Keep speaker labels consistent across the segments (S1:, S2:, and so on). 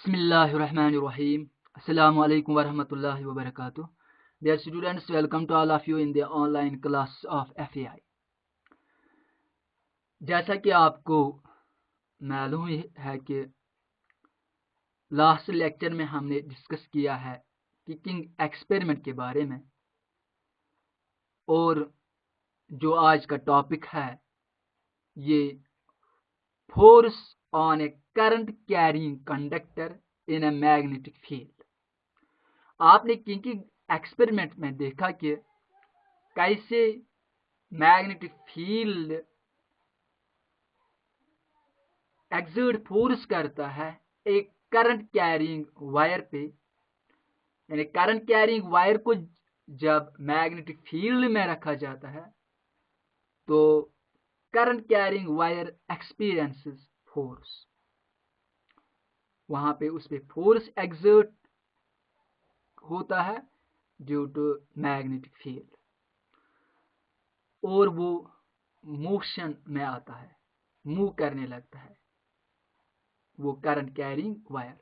S1: Bismillahirrahmanirrahim. Assalamu alaikum warahmatullahi wabarakatuh. Dear students, welcome to all of you in the online class of FAI. जैसा कि आपको मालूम है कि लास्ट लेक्चर में हमने डिस्कस किया है किकिंग एक्सपेरिमेंट के बारे में, और जो आज का टॉपिक है ये force on a current carrying conductor in a magnetic field. आपने किकिंग एक्सपेरिमेंट में देखा कि कैसे मैग्नेटिक फील्ड एक्सर्ट फोर्स करता है एक करंट कैरिंग वायर पे, यानी करंट कैरिंग वायर को जब मैग्नेटिक फील्ड में रखा जाता है तो current carrying wire experiences force, वहां पे उस पे फोर्स एक्सर्ट होता है ड्यू टू मैग्नेटिक फील्ड, और वो मोशन में आता है, मूव करने लगता है वो करंट कैरिंग वायर।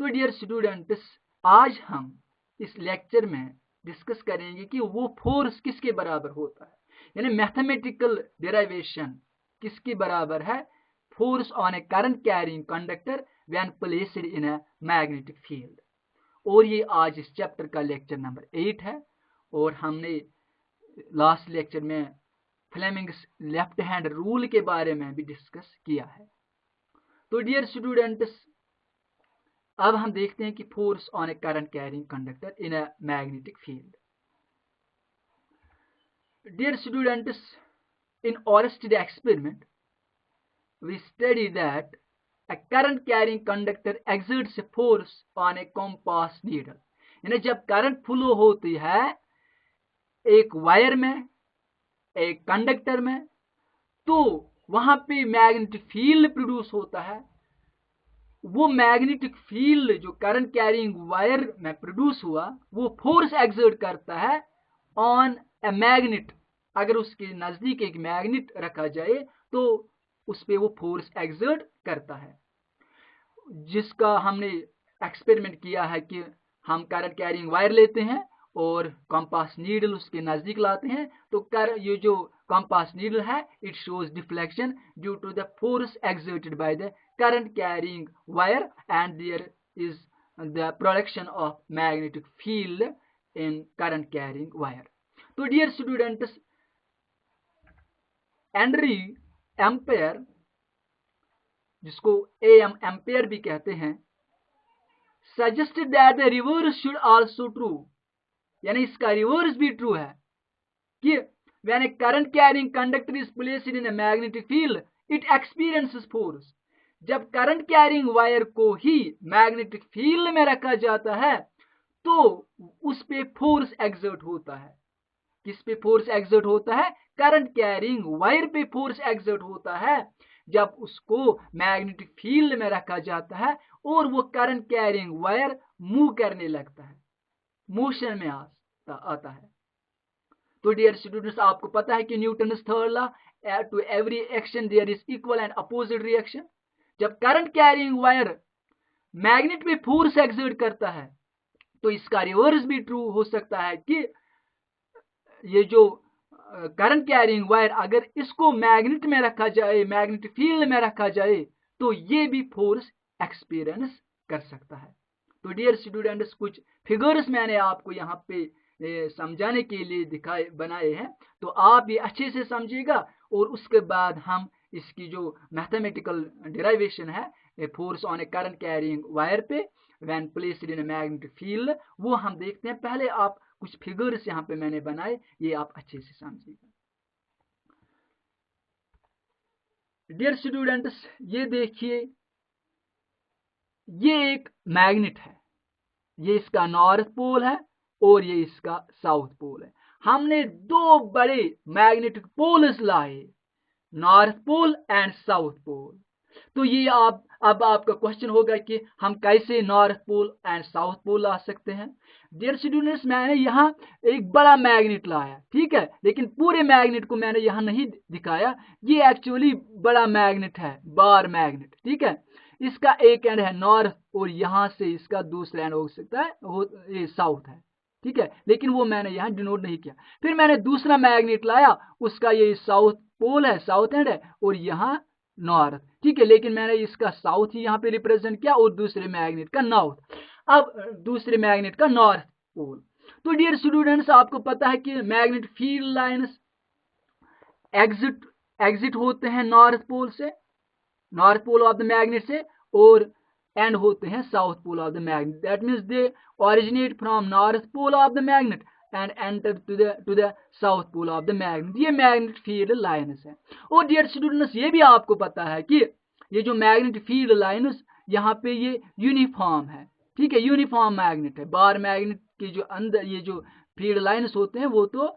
S1: तो डियर स्टूडेंट्स, आज हम इस लेक्चर में डिस्कस करेंगे कि वो फोर्स किसके बराबर होता है, यानी मैथमेटिकल डेरिवेशन किसके बराबर है force on a current carrying conductor when placed in a magnetic field. और ये आज इस चैप्टर का लेक्चर नंबर 8 है, और हमने लास्ट लेक्चर में फ्लेमिंग्स लेफ्ट हैंड रूल के बारे में भी डिस्कस किया है। तो डियर स्टूडेंट्स, अब हम देखते हैं कि force on a current carrying conductor in a magnetic field. Dear students, in Oersted experiment, we study that a current carrying conductor exerts a force on a compass needle. यानी जब current flow होती है एक wire में, एक conductor में, तो वहां पे मैग्नेटिक फील्ड प्रोड्यूस होता है। वो मैग्नेटिक फील्ड जो करंट कैरिंग वायर में प्रोड्यूस हुआ वो फोर्स एक्सर्ट करता है ऑन ए मैग्नेट। अगर उसके नजदीक एक मैग्नेट रखा जाए तो उस पे वो फोर्स एक्सर्ट करता है, जिसका हमने एक्सपेरिमेंट किया है कि हम करंट कैरिंग वायर लेते हैं और कंपास नीडल उसके नजदीक लाते हैं, तो ये जो कंपास नीडल है it shows deflection due to the force exerted by the current carrying wire and there is the production of magnetic field in current carrying wire. तो डियर स्टूडेंट्स, हेनरी एम्पेयर, जिसको Ampere भी कहते हैं, suggested that the reverse should also true, यानी इसका reverse भी true है कि when a current carrying conductor is placed in a magnetic field it experiences force. जब करंट कैरिंग वायर को ही मैग्नेटिक फील्ड में रखा जाता है तो उस पे फोर्स एक्सर्ट होता है। किस पे फोर्स एक्सर्ट होता है? करंट कैरिंग वायर पे फोर्स एक्सर्ट होता है जब उसको मैग्नेटिक फील्ड में रखा जाता है और वो करंट कैरिंग वायर मूव करने लगता है, मोशन में आता है। तो डियर स्टूडेंट्स, आपको पता है कि Newton's third law, to every action there is equal and opposite reaction. जब करंट कैरिंग वायर मैग्नेट पे फोर्स एक्सर्ट करता है तो इसका रिवर्स भी ट्रू हो सकता है कि ये जो करंट कैरिंग वायर अगर इसको मैग्नेट में रखा जाए, मैग्नेटिक फील्ड में रखा जाए, तो ये भी फोर्स एक्सपीरियंस कर सकता है। तो डियर स्टूडेंट्स, कुछ फिगर्स मैंने आपको यहाँ पे समझाने के लिए बनाए हैं, तो आप ये अच्छे से समझिएगा और उसके बाद हम इसकी जो मैथमेटिकल डेरिवेशन है force on a current carrying wire पे when placed in a magnetic field वो हम देखते हैं। पहले आप कुछ फिगर्स यहाँ पे मैंने बनाए, ये आप अच्छे से समझिएगा। डियर स्टूडेंट्स, ये देखिए, ये एक मैग्नेट है, ये इसका नॉर्थ पोल है और ये इसका साउथ पोल है। हमने दो बड़े मैग्नेटिक पोल्स लाए, north pole and south pole. तो ये अब आपका क्वेश्चन होगा कि हम कैसे north pole and south pole ला सकते हैं। डियर स्टूडेंट्स, मैंने यहाँ एक बड़ा मैग्नेट लाया, ठीक है, लेकिन पूरे मैग्नेट को मैंने यहाँ नहीं दिखाया। ये एक्चुअली बड़ा मैग्नेट है, बार मैग्नेट, ठीक है। इसका एक एंड है नॉर्थ और यहां से इसका दूसरा एंड हो सकता है ये साउथ है, ठीक है, लेकिन वो मैंने यहाँ डिनोट नहीं किया। फिर मैंने दूसरा मैग्नेट लाया, उसका ये साउथ पोल है, साउथ एंड है, और यहाँ नॉर्थ, ठीक है, लेकिन मैंने इसका साउथ ही यहाँ पे रिप्रेजेंट किया और दूसरे मैग्नेट का नॉर्थ, अब दूसरे मैग्नेट का नॉर्थ पोल। तो डियर स्टूडेंट्स, आपको पता है कि मैग्नेट फील्ड लाइन्स एग्जिट होते हैं नॉर्थ पोल से, north pole of the magnet से, और एंड होते हैं south pole of the magnet. That means they originate from north pole of the magnet and enter to the south pole of the magnet. ये magnet field lines है। और dear students, ये भी आपको पता है कि ये जो मैग्नेट फील्ड लाइन्स यहाँ पे ये यूनिफॉर्म है, ठीक है, यूनिफॉर्म मैग्नेट है। बार मैग्नेट के जो अंदर ये जो फील्ड लाइन्स होते हैं वो तो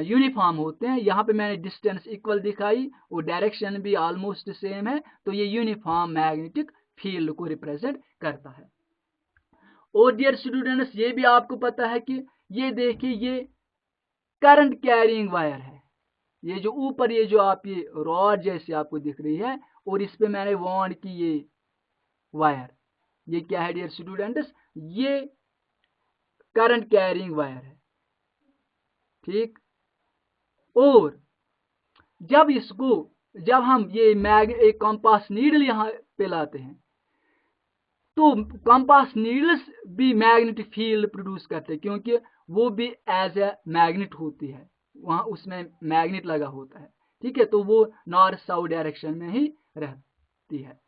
S1: यूनिफॉर्म होते हैं। यहाँ पे मैंने डिस्टेंस इक्वल दिखाई और डायरेक्शन भी ऑलमोस्ट सेम है, तो ये यूनिफॉर्म मैग्नेटिक फील्ड को रिप्रेजेंट करता है। और डियर स्टूडेंट्स, ये भी आपको पता है कि ये देखिए ये करंट कैरिंग वायर है, ये जो ऊपर ये जो आप ये रॉड जैसे आपको दिख रही है और इस पे मैंने वॉन्ड की ये वायर, ये क्या है डियर स्टूडेंट्स, ये करंट कैरिंग वायर है, ठीक। और जब हम ये एक कंपास नीडल यहाँ पे लाते हैं तो कंपास नीडल्स भी मैग्नेटिक फील्ड प्रोड्यूस करते हैं, क्योंकि वो भी एज ए मैग्नेट होती है, वहां उसमें मैग्नेट लगा होता है, ठीक है, तो वो नॉर्थ साउथ डायरेक्शन में ही रहती है।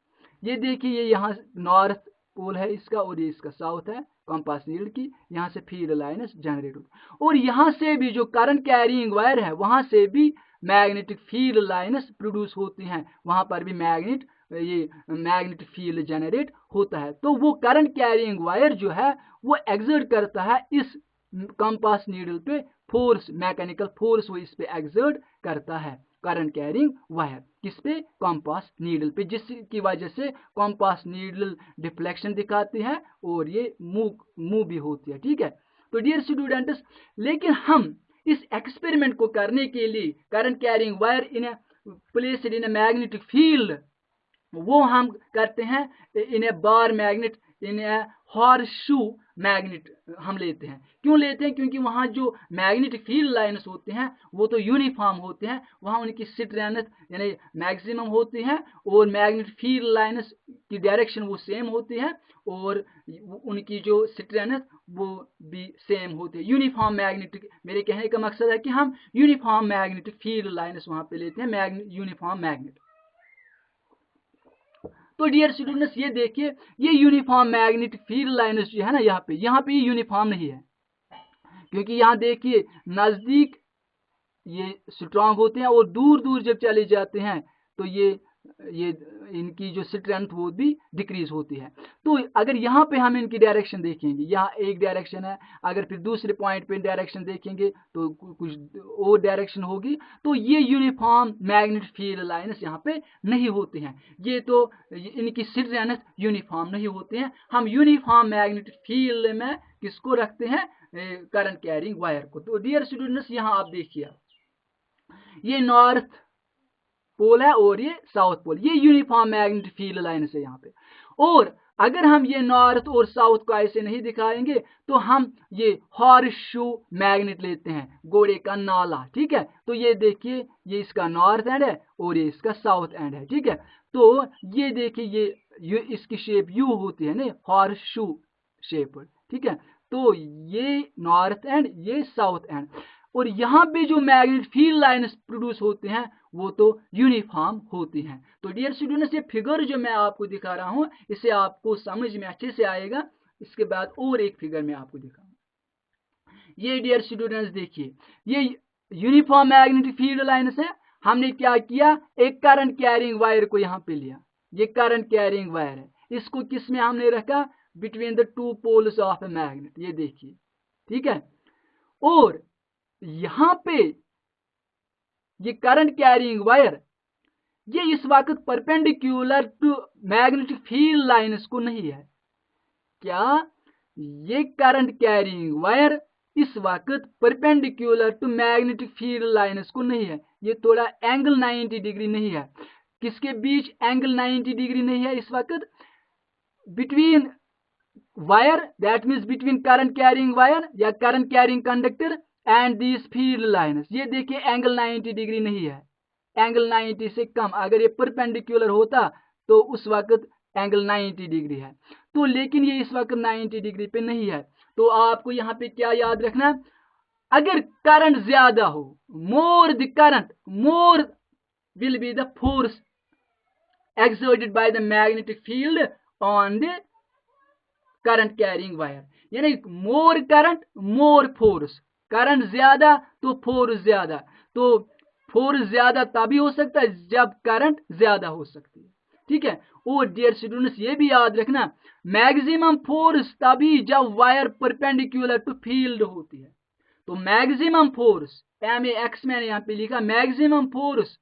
S1: ये देखिए ये यहाँ नॉर्थ पोल है इसका और ये इसका साउथ है कंपास नीडल की, यहाँ से फील्ड लाइन्स जनरेट होती, और यहाँ से भी जो करंट कैरिंग वायर है वहां से भी मैग्नेटिक फील्ड लाइन्स प्रोड्यूस होती हैं, वहां पर भी मैग्नेटिक फील्ड जनरेट होता है। तो वो करंट कैरिंग वायर जो है वो एक्सर्ट करता है इस कंपास नीडल पे फोर्स, मैकेनिकल फोर्स वो इस पे एक्सर्ट करता है, करंट कैरिंग वायर किस पे, कंपास नीडल पे, जिसकी वजह से कंपास नीडल डिफ्लेक्शन दिखाती है और ये मूव भी होती है, ठीक है। तो डियर स्टूडेंट्स, लेकिन हम इस एक्सपेरिमेंट को करने के लिए current carrying wire in placed in a magnetic field, वो हम करते हैं इन ए बार मैग्नेट, इन ए हॉर्सशू मैग्नेट हम लेते हैं। क्यों लेते हैं? क्योंकि वहां जो मैग्नेटिक फील्ड लाइन्स होते हैं वो तो यूनिफॉर्म होते हैं, वहां उनकी स्ट्रेंथ यानी मैक्सिमम होती है और मैग्नेटिक फील्ड लाइन्स की डायरेक्शन वो सेम होती है और उनकी जो स्ट्रेंथ वो भी सेम होती है, यूनिफॉर्म मैग्नेटिक। मेरे कहने का मकसद है कि हम यूनिफॉर्म मैग्नेटिक फील्ड लाइन्स वहां पे लेते हैं, यूनिफॉर्म मैग्नेट। तो डियर स्टूडेंट्स, ये देखिए ये यूनिफॉर्म मैग्नेटिक फील्ड लाइन्स जो है ना, यहाँ पे ये यूनिफॉर्म नहीं है, क्योंकि यहाँ देखिए नजदीक ये स्ट्रांग होते हैं और दूर दूर जब चले जाते हैं तो ये इनकी जो स्ट्रेंथ वो भी डिक्रीज होती है। तो अगर यहाँ पे हम इनकी डायरेक्शन देखेंगे, यहाँ एक डायरेक्शन है, अगर फिर दूसरे पॉइंट पे डायरेक्शन देखेंगे तो कुछ और डायरेक्शन होगी, तो ये यूनिफॉर्म मैग्नेटिक फील्ड लाइन्स यहाँ पे नहीं होती हैं, ये तो इनकी स्ट्रेंथ यूनिफॉर्म नहीं होते हैं। हम यूनिफॉर्म मैग्नेटिक फील्ड में किसको रखते हैं, करंट कैरिंग वायर को। तो डियर स्टूडेंट्स, यहाँ आप देखिए ये नॉर्थ पोल है और ये साउथ पोल, ये यूनिफॉर्म मैग्नेटिक फील्ड लाइन है यहाँ पे। और अगर हम ये नॉर्थ और साउथ को ऐसे नहीं दिखाएंगे तो हम ये हॉर्सशू मैग्नेट लेते हैं, घोड़े का नाला, ठीक है। तो ये देखिए ये इसका नॉर्थ एंड है और ये इसका साउथ एंड है, ठीक है। तो ये देखिए ये इसकी शेप यू होती है ना, हॉर्सशू शेप, ठीक है। तो ये नॉर्थ एंड ये साउथ एंड, और यहाँ पे जो मैग्नेटिक फील्ड लाइन्स प्रोड्यूस होते हैं वो तो यूनिफॉर्म होती हैं। तो डियर स्टूडेंट्स, ये फिगर जो मैं आपको दिखा रहा हूँ इसे आपको समझ में अच्छे से आएगा। इसके बाद और एक फिगर मैं आपको दिखाऊंगा। ये डियर स्टूडेंट्स देखिए ये यूनिफॉर्म मैग्नेटिक फील्ड लाइन्स है। हमने क्या किया, एक करंट कैरिंग वायर को यहाँ पे लिया, ये करंट कैरिंग वायर है, इसको किस में हमने रखा, between the two poles of a magnet, ये देखिए, ठीक है। और यहां पे ये करंट कैरिंग वायर ये इस वक्त perpendicular to magnetic field lines को नहीं है। क्या ये करंट कैरिंग वायर इस वक्त perpendicular to magnetic field lines को नहीं है, ये थोड़ा एंगल 90 डिग्री नहीं है, किसके बीच एंगल 90 डिग्री नहीं है इस वक्त? Between wire, that means between current carrying wire या current carrying conductor and these field lines. ये देखिए एंगल 90 डिग्री नहीं है, एंगल 90 से कम। अगर ये परपेंडिकुलर होता तो उस वक्त एंगल 90 डिग्री है, तो लेकिन ये इस वक्त 90 डिग्री पे नहीं है। तो आपको यहाँ पे क्या याद रखना, अगर करंट ज्यादा हो, more the current, more will be the force exerted by the magnetic field on the current carrying wire। यानी मोर करंट मोर फोर्स, करंट ज्यादा तो फोर्स ज्यादा। तो फोर्स ज्यादा तभी हो सकता है जब करंट ज्यादा हो सकती है, ठीक है। और डियर स्टूडेंट्स ये भी याद रखना, मैक्सिमम फोर्स तभी जब वायर परपेंडिकुलर टू फील्ड होती है। तो मैक्सिमम फोर्स, MAX मैंने यहाँ पे लिखा, मैक्सिमम फोर्स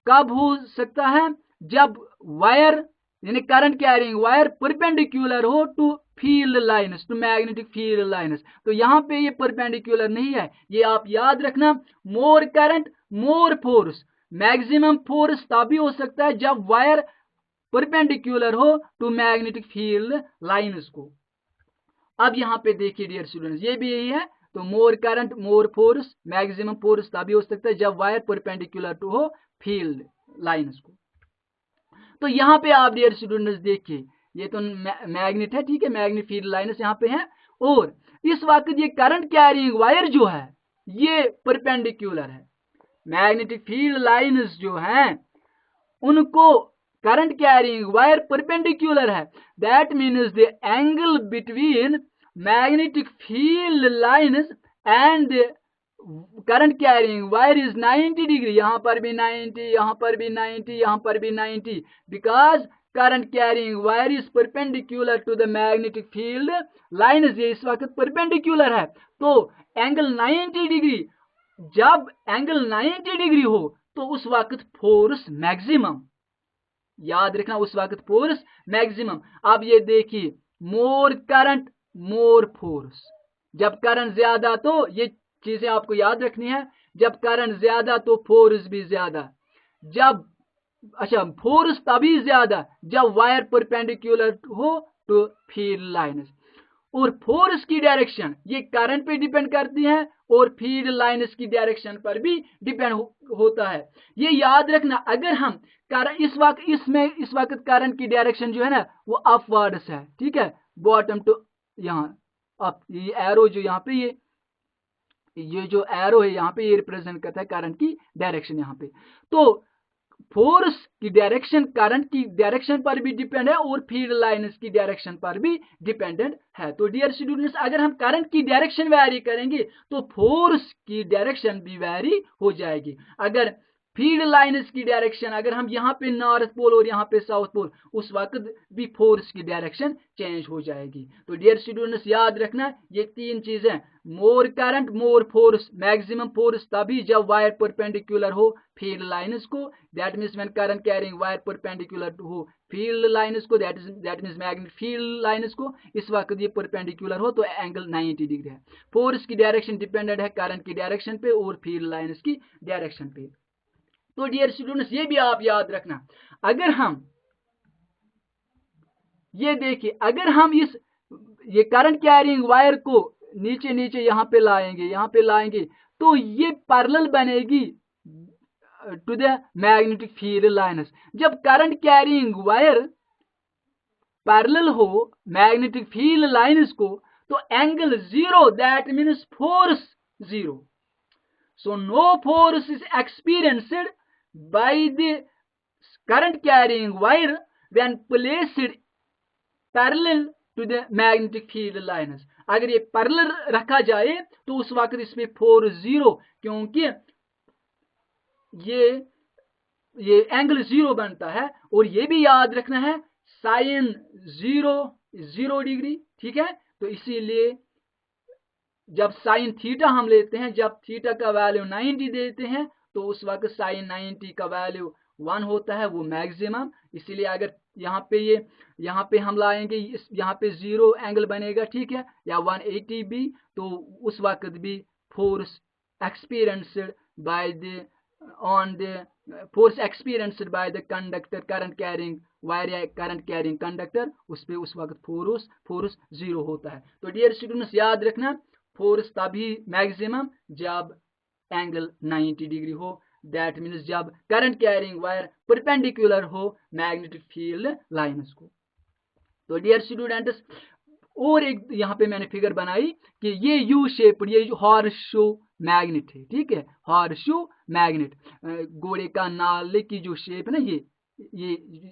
S1: कब हो सकता है? जब वायर यानी करंट कैरिंग वायर परपेंडिकुलर हो to field lines, to magnetic field lines. तो यहाँ पे ये परपेंडिकुलर नहीं है, ये आप याद रखना। मोर current more force, maximum force तभी हो सकता है जब वायर परपेंडिकुलर हो टू मैग्नेटिक फील्ड लाइन्स को। अब यहाँ पे देखिए डियर स्टूडेंट्स, ये भी यही है। तो मोर current more force, maximum force तभी हो सकता है जब वायर परपेंडिकुलर टू हो फील्ड लाइन्स को। तो यहाँ पे आप डियर स्टूडेंट्स देखिए, ये तो मैग्नेट है, ठीक है, मैग्नेट फील्ड लाइन्स यहाँ पे है। और इस वक्त ये करंट कैरिंग वायर जो है ये परपेंडिकुलर है। मैग्नेटिक फील्ड लाइन्स जो हैं उनको करंट कैरिंग वायर परपेंडिकुलर है। That means the angle between magnetic field lines and current carrying wire is 90 degree. यहाँ पर भी 90, यहाँ पर भी 90, यहाँ पर भी 90, because current carrying wire is perpendicular to the magnetic field lines. ये इस वक्त परपेंडिकुलर है। तो एंगल 90 डिग्री, जब एंगल 90 डिग्री हो तो उस वक्त फोर्स मैक्सिमम, याद रखना, उस वक्त फोर्स मैक्सिमम। अब ये देखिए, मोर करंट मोर फोर्स, जब करंट ज्यादा तो ये चीजें आपको याद रखनी है, जब करंट ज्यादा तो फोर्स भी ज्यादा। जब अच्छा फोर्स तभी ज्यादा जब वायर परपेंडिकुलर हो टू फील्ड लाइन्स। और फोर्स की डायरेक्शन ये करंट पे डिपेंड करती है और फील्ड लाइन्स की डायरेक्शन पर भी डिपेंड होता है। ये याद रखना, अगर हम इस वक्त करंट की डायरेक्शन जो है ना वो अपवर्ड्स है, ठीक है, बॉटम टू यहाँ अप। ये एरो जो यहाँ पे ये जो एरो है यहाँ पे ये रिप्रेजेंट करता है करंट की डायरेक्शन यहाँ पे। तो फोर्स की डायरेक्शन करंट की डायरेक्शन पर भी डिपेंड है और फील्ड लाइन्स की डायरेक्शन पर भी डिपेंडेंट है। तो डियर स्टूडेंट्स, अगर हम करंट की डायरेक्शन वैरी करेंगे तो फोर्स की डायरेक्शन भी वैरी हो जाएगी। अगर फील्ड लाइन्स की डायरेक्शन, अगर हम यहाँ पे नॉर्थ पोल और यहाँ पे साउथ पोल, उस वक्त भी फोर्स की डायरेक्शन चेंज हो जाएगी। तो डियर स्टूडेंट्स याद रखना, ये तीन चीजें, more current more force, maximum force तभी जब वायर परपेंडिकुलर हो फील्ड लाइन्स को, that means when current carrying wire perpendicular to हो फील्ड लाइन्स को, that means magnetic field lines को, इस वक्त ये परपेंडिकुलर हो तो एंगल 90 डिग्री है। फोर्स की डायरेक्शन डिपेंडेंट है करंट की डायरेक्शन पे और फील्ड लाइन्स की डायरेक्शन पे। तो डियर स्टूडेंट्स ये भी आप याद रखना, अगर हम ये देखिए, अगर हम ये करंट कैरिंग वायर को नीचे नीचे यहाँ पे लाएंगे तो ये पैरेलल बनेगी to the magnetic field lines. जब करंट कैरिंग वायर पैरेलल हो मैग्नेटिक फील्ड लाइन्स को तो angle 0, that means force 0। So no force is experienced by the current carrying wire when placed parallel to the magnetic field lines। अगर ये parallel रखा जाए तो उस वक्त इसमें फोर्स 0, क्योंकि ये एंगल 0 बनता है। और ये भी याद रखना है, साइन 0 डिग्री, ठीक है। तो इसीलिए जब साइन थीटा हम लेते हैं, जब थीटा का वैल्यू 90 देते हैं तो उस वक्त साइन 90 का वैल्यू 1 होता है, वो मैक्सिमम। इसीलिए अगर यहाँ पे हम लाएंगे, यहाँ पे 0 एंगल बनेगा, ठीक है, या 180 भी, तो उस वक्त भी force experienced by the on the force experienced by the conductor current carrying wire या करंट कैरिंग कंडक्टर, उस पर उस वक्त फोर्स 0 होता है। तो डियर स्टूडेंट्स याद रखना, फोर्स तभी मैक्सिमम जब एंगल 90 डिग्री हो, दैट मीन्स जब करंट कैरिंग वायर परपेंडिकुलर हो मैग्नेटिक फील्ड लाइन्स को। तो डियर स्टूडेंट्स, और एक यहाँ पे मैंने फिगर बनाई कि ये यू शेप, ये जो हॉर्स शू मैग्नेट है, ठीक है, हॉर्स शू मैग्नेट, घोड़े का नाले की जो शेप है ना, ये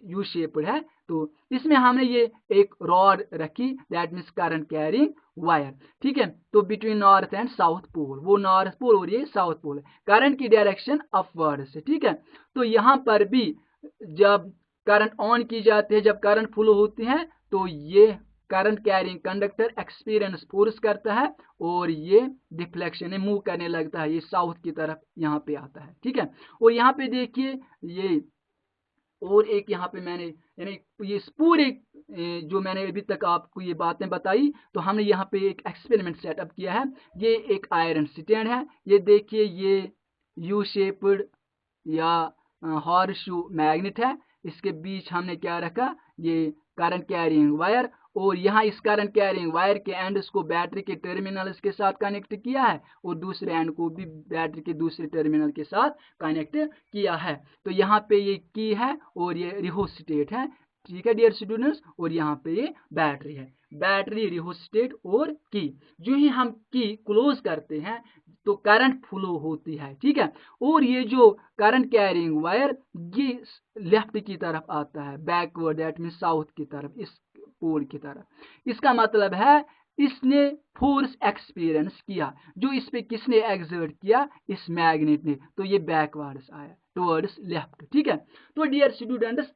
S1: यू शेप है। तो इसमें हमने ये एक रॉड रखी, that means current carrying wire, ठीक है। तो between north and south pole, वो नॉर्थ पोल और ये साउथ पोल है, करंट की डायरेक्शन अपवर्ड से, ठीक है। तो यहाँ पर भी जब करंट ऑन की जाती है, जब करंट फ्लो होती है, तो ये current carrying conductor experience force करता है और ये डिफ्लेक्शन है, मूव करने लगता है, ये साउथ की तरफ यहाँ पे आता है, ठीक है। और यहाँ पे देखिए ये और एक यहाँ पे मैंने यानी ये पूरे जो मैंने अभी तक आपको ये बातें बताई, तो हमने यहाँ पे एक एक्सपेरिमेंट सेटअप किया है। ये एक आयरन स्टैंड है, ये देखिए ये यू शेप्ड या हॉर्स शू मैग्नेट है, इसके बीच हमने क्या रखा, ये करंट कैरिंग वायर, और यहाँ इस करंट कैरिंग वायर के एंड्स को बैटरी के टर्मिनल्स के साथ कनेक्ट किया है और दूसरे एंड को भी बैटरी के दूसरे टर्मिनल के साथ कनेक्ट किया है। तो यहाँ पे ये की है और ये रिहोस्टेट है, ठीक है डियर स्टूडेंट्स, और यहाँ पे ये बैटरी है, बैटरी, रिहोस्टेट और की। जो ही हम की क्लोज करते हैं तो करंट फ्लो होती है, ठीक है। और ये जो करंट कैरिंग वायर ये लेफ्ट की तरफ आता है, बैकवर्ड, दैट मीन साउथ की तरफ, इस पोल की तरफ। इसका मतलब है इसने फोर्स एक्सपीरियंस किया, जो इस पे किसने एक्सर्ट किया, इस मैग्नेट ने, तो ये बैकवर्ड्स आया टुवर्ड्स लेफ्ट, ठीक है। तो डियर स्टूडेंट्स,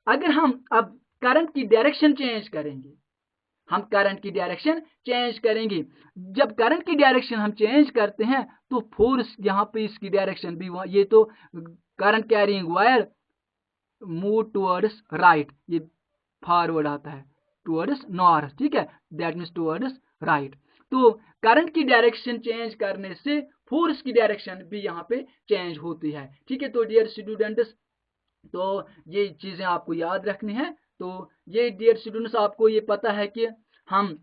S1: अगर हम अब करंट की डायरेक्शन चेंज करेंगे, हम करंट की डायरेक्शन चेंज करेंगे, जब करंट की डायरेक्शन हम चेंज करते हैं तो फोर्स यहाँ पे इसकी डायरेक्शन भी, ये तो current carrying wire move towards right, ये फॉरवर्ड आता है टुवर्ड्स नॉर्थ, ठीक है, दैट मीन्स टुवर्ड्स राइट। तो करंट की डायरेक्शन चेंज करने से फोर्स की डायरेक्शन भी यहाँ पे चेंज होती है, ठीक है। तो डियर स्टूडेंट्स, तो ये चीजें आपको याद रखनी है। तो ये डियर स्टूडेंट्स, आपको ये पता है कि हम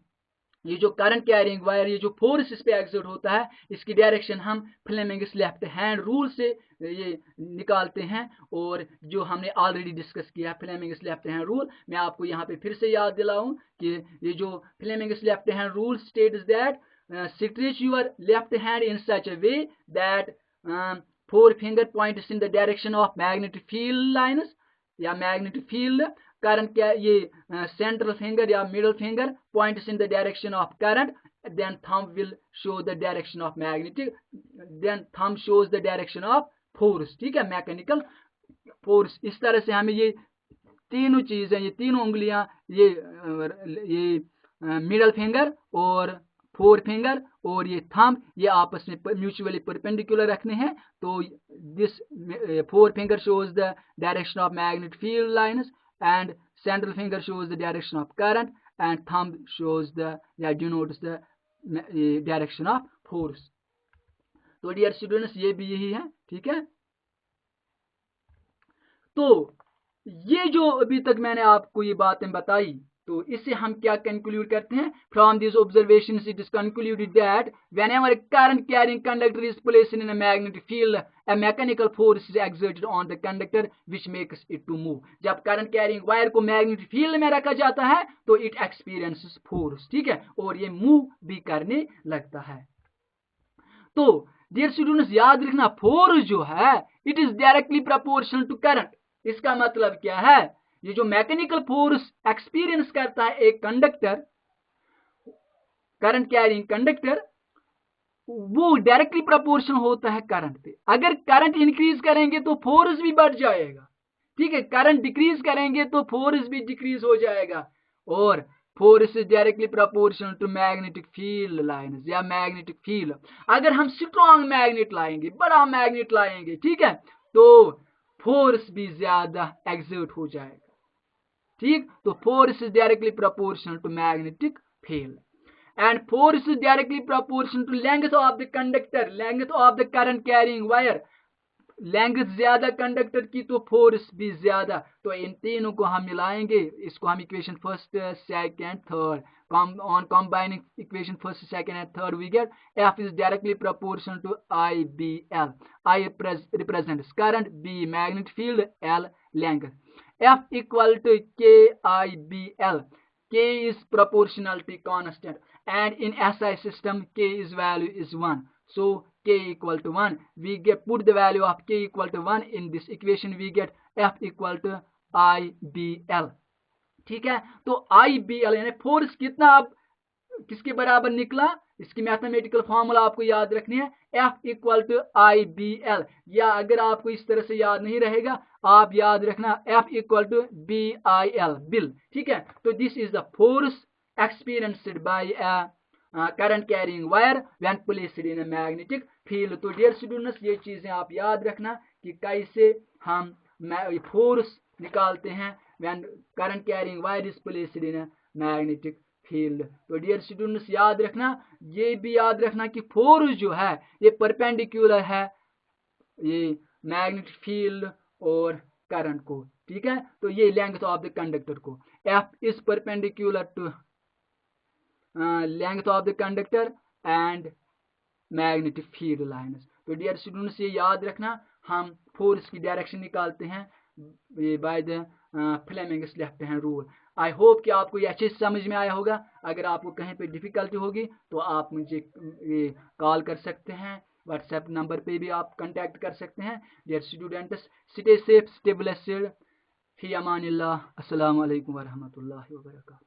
S1: ये जो करंट कैरिंग वायर, ये जो फोर्स इस पे एक्सर्ट होता है, इसकी डायरेक्शन हम फ्लेमिंग्स लेफ्ट हैंड रूल से ये निकालते हैं, और जो हमने ऑलरेडी डिस्कस किया है फ्लेमिंग्स लेफ्ट हैंड रूल, मैं आपको यहाँ पे फिर से याद दिलाऊं कि ये जो Fleming's left hand rule states that stretch your left hand in such a way that forefinger points in the direction of magnetic field lines या magnetic field current, क्या ये central finger या middle finger points in the direction of current, then thumb will show the direction of magnetic, then thumb shows the direction of force, ठीक है, mechanical force. इस तरह से हमें ये तीनों चीजें, ये तीनों उंगलियां, ये मिडल फिंगर और फोर फिंगर और ये थंब, ये आपस में म्यूचुअली परपेंडिकुलर रखने हैं। तो this fore finger shows the direction of magnetic field lines and central finger shows the direction of current and thumb shows the या denotes the direction of force. तो डियर स्टूडेंट्स, ये भी यही है, ठीक है। तो ये जो अभी तक मैंने आपको ये बातें बताई, तो इससे हम क्या कंक्लूड करते हैं, from this observation it is concluded that whenever a current carrying conductor is placed in a magnetic field, a mechanical force is exerted on the conductor which makes it to move। जब current carrying wire को magnetic field में रखा जाता है तो it experiences force, ठीक है, और ये मूव भी करने लगता है। तो डियर स्टूडेंट्स, याद रखना, फोर्स जो है it is directly proportional to current. इसका मतलब क्या है, ये जो मैकेनिकल फोर्स एक्सपीरियंस करता है एक कंडक्टर, करंट कैरिंग कंडक्टर, वो डायरेक्टली प्रोपोर्शनल होता है करंट पे। अगर करंट इंक्रीज करेंगे तो फोर्स भी बढ़ जाएगा, ठीक है, करंट डिक्रीज करेंगे तो फोर्स भी डिक्रीज हो जाएगा, और force is directly proportional to magnetic field lines या मैग्नेटिक फील्ड। अगर हम स्ट्रॉन्ग मैग्नेट लाएंगे, बड़ा मैग्नेट लाएंगे, ठीक है, तो फोर्स भी ज्यादा एक्सर्ट हो जाएगा, ठीक। तो force is directly proportional to magnetic field and force is directly proportional to length of the conductor, length of the current carrying wire. Length ज्यादा कंडक्टर की तो फोर्स भी ज्यादा, तो इन तीनों को हम मिलाएंगे, इसको हम equation first second third, on combining equation first second and third we get F is directly proportional to IBL. I represents current, B magnetic field, L length. F equal to KIBL. K is proportionality constant and in SI system K is value is 1. So K equal to 1. We get put the value of K equal to 1 in this equation, we get F equal to IBL. ठीक है, तो IBL यानी force कितना अब किसके बराबर निकला, इसकी मैथमेटिकल फॉर्मूला आपको याद रखनी है, F इक्वल टू IBL, या अगर आपको इस तरह से याद नहीं रहेगा आप याद रखना F इक्वल टू BIL, बिल। ठीक है, तो this is the force experienced by current carrying wire when placed in a magnetic field. तो डियर स्टूडेंट्स ये चीजें आप याद रखना कि कैसे हम फोर्स निकालते हैं when current carrying wire is placed in a magnetic field। तो डियर स्टूडेंट्स याद रखना, ये भी याद रखना कि फोर्स जो है ये परपेंडिकुलर है ये मैग्नेटिक फील्ड और करंट को। ठीक है, तो ये लेंथ ऑफ द कंडक्टर को, F is perpendicular to length of the conductor and magnetic field lines। तो डियर स्टूडेंट्स ये याद रखना, हम फोर्स की डायरेक्शन निकालते हैं by the Fleming's left hand rule. I hope कि आपको ये अच्छे से समझ में आया होगा। अगर आपको कहीं पे डिफिकल्टी होगी तो आप मुझे कॉल कर सकते हैं, व्हाट्सएप नंबर पे भी आप कांटेक्ट कर सकते हैं। Dear students, stay safe, stay blessed, फी अमानिल्लाह, अस्सलाम वालेकुम व रहमतुल्लाहि व बरकातहू।